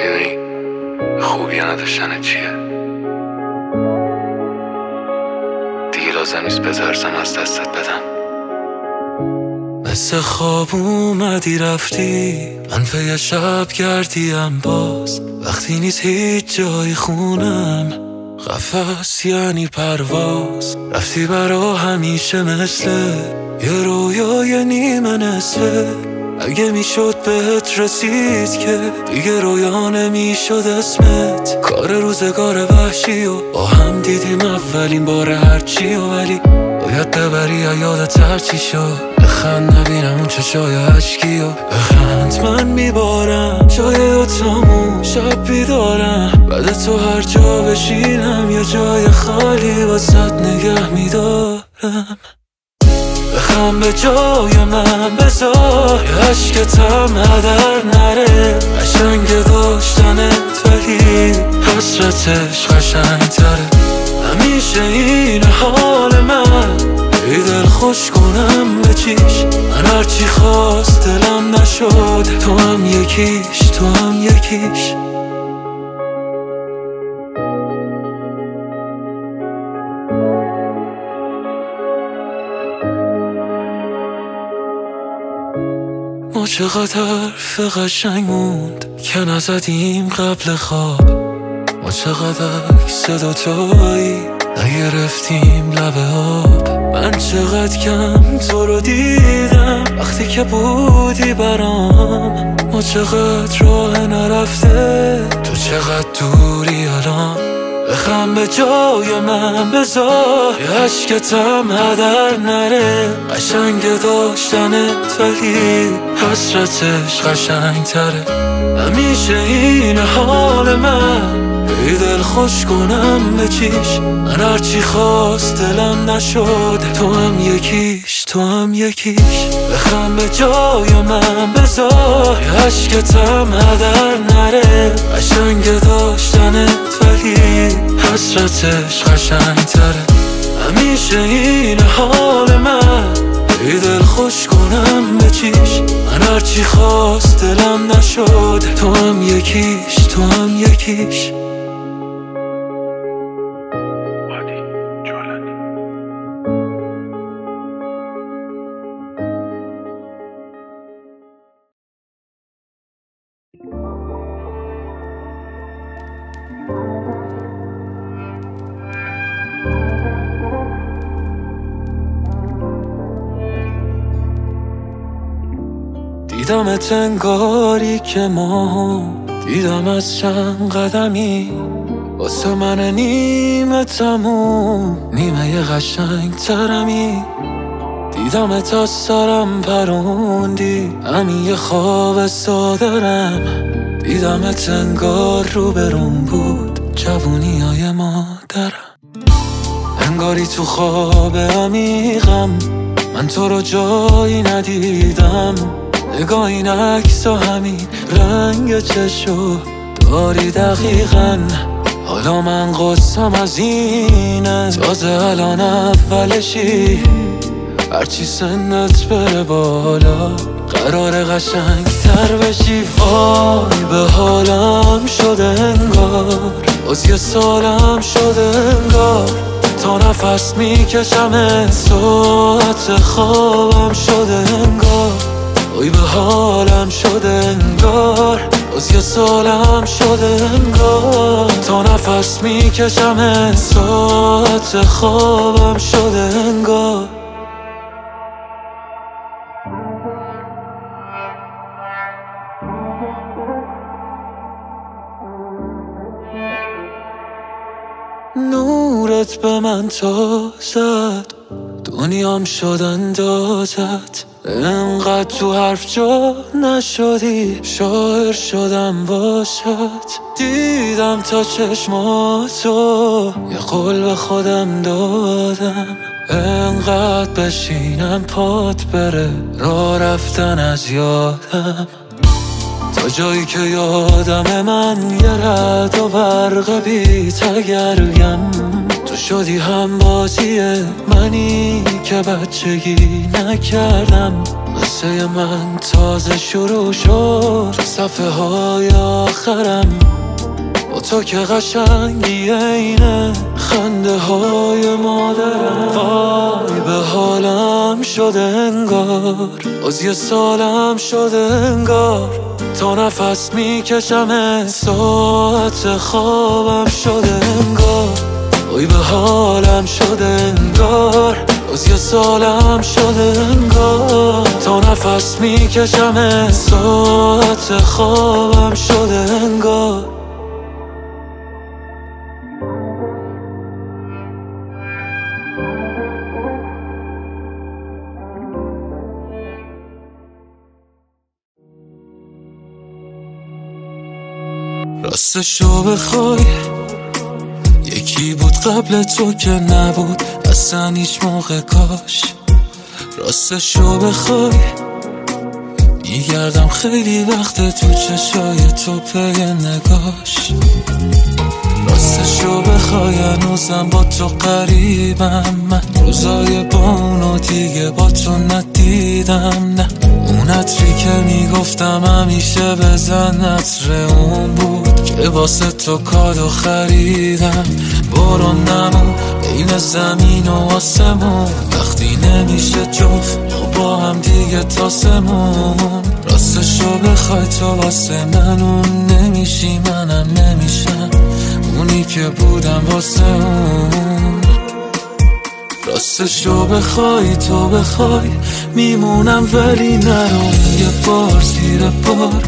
میدونی خوبی نداشتن چیه؟ دیگه لازم نیست بترسم از دستت بدم. مثل خواب اومدی رفتی، من پی شب گردیم باز. وقتی نیست هیچ جای خونم، قفس یعنی پرواز. رفتی برا همیشه مثل یه رویای نیمه نصفه. اگه میشد بهت رسید که دیگه رویا نمیشد اسمت. کار روزگار وحشی و با هم دیدیم اولین بار هرچی و ولی باید ببری یادت هرچی شد. بخند نبینم اون چشای عشقی و بخند من میبارم جای اتامون شب بیدارم. بعد تو هر جا بشینم یه جای خالی واسط نگه میدارم. بخم به جای من بذار یه عشقتم هدر نره. قشنگ داشتنت ولی حسرتش قشنگ تره. همیشه این حال من ای دل خوش کنم به چیش. من هرچی خواست دلم نشد، تو هم یکیش تو هم یکیش. ما چقدر حرف قشنگ موند که نزدیم قبل خواب. ما چقدر عکس دوتایی نگرفتیم لب آب. من چقدر کم تو رو دیدم وقتی که بودی برام. ما چقدر راه نرفته، تو چقدر دوری الان. بخم به جای من بذار یه عشقتم هدر نره. قشنگ داشتنت ولی حسرتش قشنگ تره. همیشه این حال من ای دل خوش کنم به چیش. من هرچی خواست دلم نشد، تو هم یکیش تو هم یکیش. بخم به جای من بذار یه عشقتم هدر نره. قشنگ داشتنت ولی حسرتش قشنگ تره. همیشه این حال من ای دل خوش کنم به چیش. من هرچی خواست دلم نشد، تو هم یکیش تو هم یکیش. دیدمت انگاری که ما دیدم از چند قدمی. واسه من نیمه تموم نیمه ی قشنگ ترمی. دیدمت از سرم پروندی همین یه خواب سادرم. دیدمت انگار رو برون بود جوونی های مادرم. انگاری تو خواب عمیقم من تو رو جایی ندیدم. نگاه این عکس و همین رنگ چشو داری دقیقاً. حالا من قصم از اینه تازه الان اولشی. هرچی سنت بره بالا قرار قشنگ تر بشی. وای به حالم شده انگار باز یه سالم شده انگار. تا نفس میکشم ساعت خوابم شده انگار. وای به حالم شده انگار باز یه سالم شده انگار. تا نفس میکشم ساعت خوابم شده انگار. نورت به من تازد دنیام شد اندازت. انقدر تو حرف جا نشدی شاعر شدم باشد. دیدم تا چشماتو یه قول به خودم دادم. انقدر بشینم پات بره راه رفتن از یادم. تا جایی که یادم من یه رعد و برق بی تگرگم. تو شدی هم بازی منی که بچگی نکردم. قصه من تازه شروع شد صفحه های آخرم با تو که قشنگی اینه خنده های مادرم. وای به حالم شده انگار باز یه سالم شده انگار تا نفس میکشم ساعت خوابم شده انگار. وای به حالم شده انگار باز یه سالم شده انگار تا نفس میکشم ساعت خوابم شده انگار. راستشو بخوای یکی بود قبل تو که نبود اصلا هیچ موقع کاش. راستشو بخوای میگردم خیلی وقت تو چشای تو پی نگاش. راستشو بخوای هنوزم با تو قریبم من روزای با اونو دیگه با تو ندیدم. نه اون عطری که میگفتم همیشه بزن عطر اون بود که واسه تو کادو خریدم. بارون نمون بین زمین و آسمون وقتی نمیشه جفت ما با هم دیگه تاسمون. راستشو بخوای تو واسه من اون نمیشی منم نمیشم اونی که بودم واسه اون. راستشو بخوای تو بخوای میمونم ولی نرو یه بار زیر بار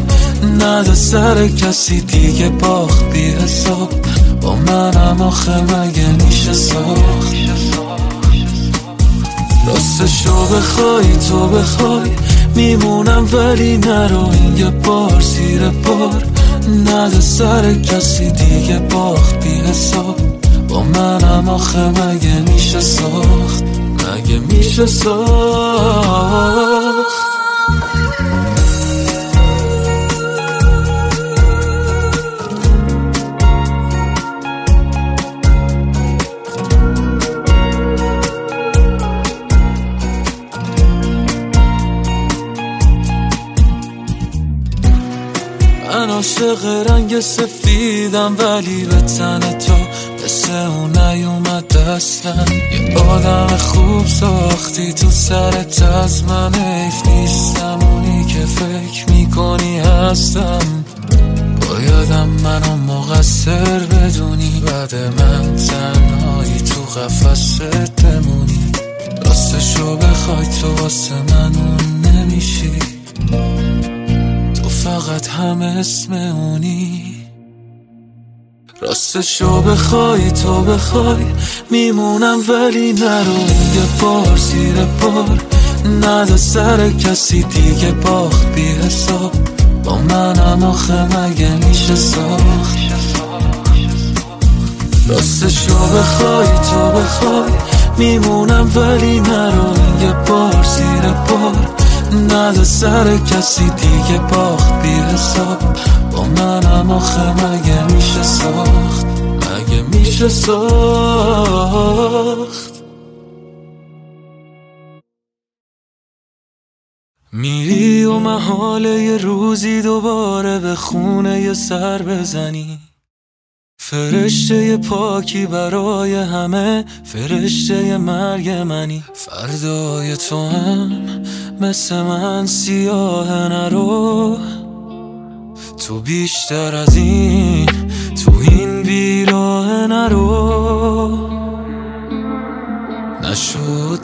نده سر کسی دیگه باخت بی حساب با منم آخه مگه میشه ساخت. راستشو بخوای تو بخوای میمونم ولی نرو یه بار زیر بار نده سر کسی دیگه باخت بی حساب با منم آخه مگه میشه ساخت مگه میشه ساخت. من عاشق رنگ سفیدم ولی به تن تو مثل اون نیومد دستم. یه آدم خوب ساختی تو سرت از من حیف نیستم اونی که فکر میکنی هستم. بایدم منو مقصر بدونی بعد من تنهایی تو قفست بمونی. راستشو بخوای تو واسه من اون نمیشی تو فقط هم اسم اونی. راستشو بخوای تو بخوای میمونم ولی نرو یه بار زیر بار نده سر کسی دیگه باخت بی حساب با منم آخه مگه میشه ساخت. راستشو بخوای تو بخوای میمونم ولی نرو یه بار زیر بار نده سر کسی دیگه باخت بی حساب با منم آخه مگه میشه ساخت مگه میشه ساخت. میری و محاله یه روزی دوباره به خونه یه سر بزنی. فرشته پاکی برای همه فرشته مرگ منی. فردای تو هم مثل من سیاه نرو تو بیشتر از این تو این بیراه نرو.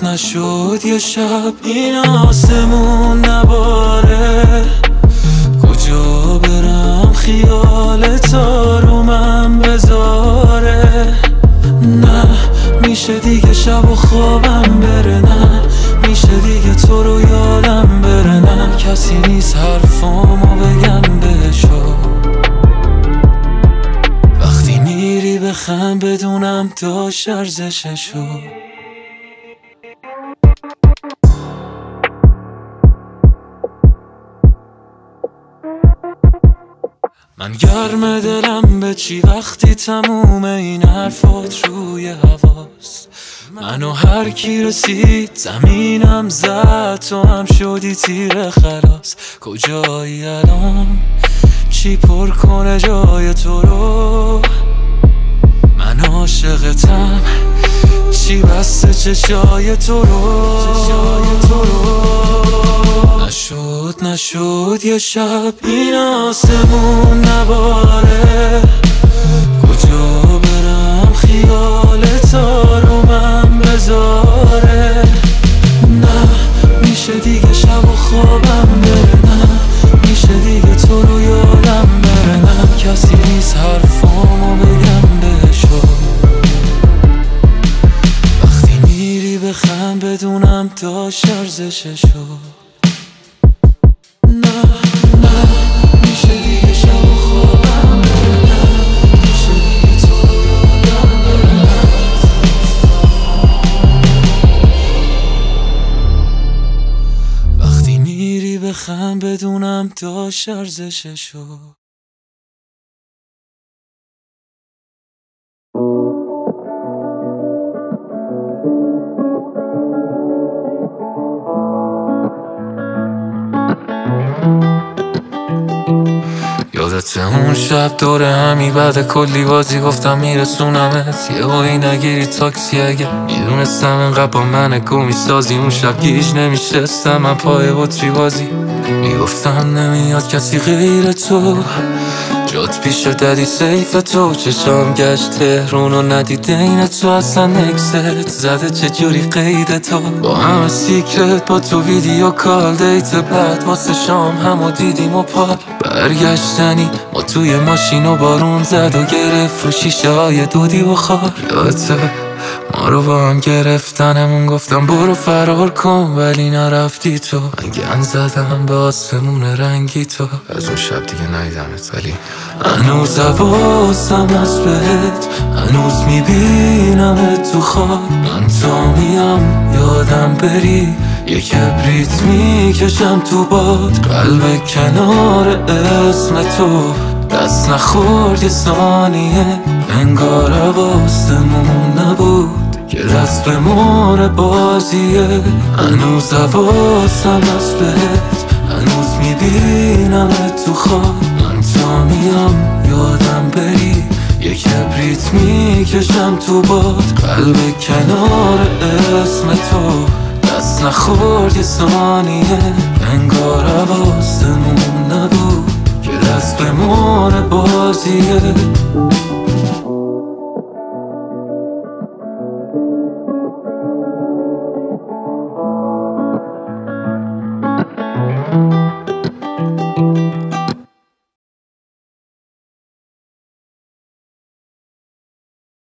نشد یه شب این آسمون نباره کجا برم خیالت رو من بذاره. نه میشه دیگه شب و خوابم بره نه میشه دیگه تو رو یادم بره نه کسی نیست حرفامو بگم بهشو وقتی میری بخم بدونم داشت ارزششو. من گرم دلم به چی وقتی تموم این حرفات روی هواست. منو هر کی رسید زمینم زد تو هم شدی تیر خلاص. کجایی الان چی پر کنه جای تو رو؟ من عاشقتم، چی بسته چشای تو رو؟ نشد یه شب این آسمون نباره، کجا برم خیالت رو من بذاره؟ نه میشه دیگه شب و خوابم بره، نه میشه دیگه تو رو یادم بره، نه کسی نیست حرفامو بگم بهشو. وقتی میری بخند بدونم داشت ارزششو. بخم بدونم داشت ارزششو. یادته اون شب دوره همی بعد کلی بازی گفتم میرسونمت، یه هایی نگیری تاکسی اگه میدونستم انقدر با من گمی سازی. اون شب گیج نمیشستم من پای بطری بازی، میگفتم نمیاد کسی غیر تو، جات پیش دادی سیف تو. چشام گشت تهرون و ندیده این تو اصلا نکست زده چجوری قید تو. با همه سیکرت با تو ویدیو کال دیت بعد واسه شام همو دیدیم و پال برگشتنی ما توی ماشین و بارون زد و گرفت رو شیشه های دودی بخار. یادته ما رو با هم گرفتنمون گفتم برو فرار کن ولی نرفتی تو. من گند زدم به آسمون رنگی تو، از اون شب دیگه ندیدمت ولی هنوز حواسم از بهت، هنوز میبینمت تو خواب. من تا میام یادم بری یه کبریت میکشم تو باد، قلب کنار اسم تو دست نخورد یه ثانیه، انگار حواسمون نبود که دست به مور بازیه. هنوز حواسم از بهت، هنوز میبینمت تو خواب. من تا میام یادم بری یه کبریت میکشم تو باد، قلب کنار اسم تو دست نخورد یه ثانیه، انگار حواسمون نبود که دست به مور بازیه.